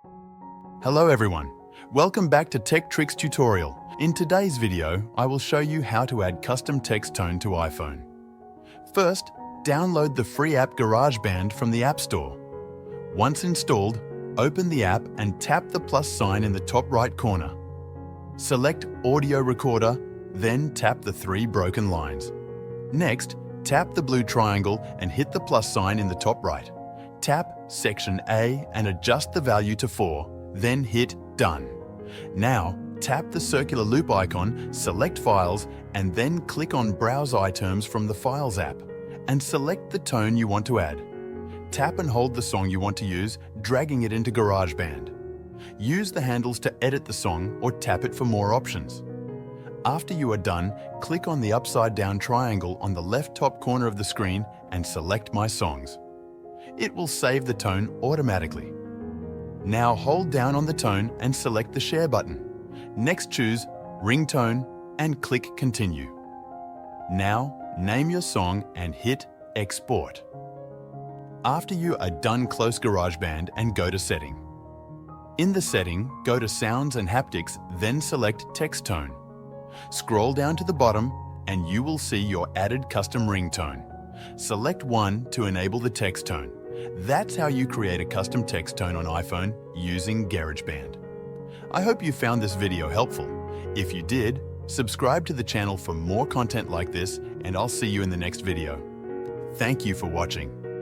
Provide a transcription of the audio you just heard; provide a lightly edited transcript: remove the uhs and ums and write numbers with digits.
Hello everyone, welcome back to Tech Tricks tutorial. In today's video, I will show you how to add custom text tone to iPhone. First, download the free app GarageBand from the App Store. Once installed, open the app and tap the plus sign in the top right corner. Select Audio Recorder, then tap the 3 broken lines. Next, tap the blue triangle and hit the plus sign in the top right. Tap Section A and adjust the value to 4. Then hit Done. Now, tap the circular loop icon, select Files, and then click on Browse Items from the Files app, and select the tone you want to add. Tap and hold the song you want to use, dragging it into GarageBand. Use the handles to edit the song or tap it for more options. After you are done, click on the upside-down triangle on the left top corner of the screen and select My Songs. It will save the tone automatically. Now hold down on the tone and select the Share button. Next choose Ringtone and click Continue. Now name your song and hit Export. After you are done, close GarageBand and go to Setting. In the setting, go to Sounds and Haptics, then select Text Tone. Scroll down to the bottom and you will see your added custom ringtone. Select one to enable the text tone. That's how you create a custom text tone on iPhone using GarageBand. I hope you found this video helpful. If you did, subscribe to the channel for more content like this, and I'll see you in the next video. Thank you for watching.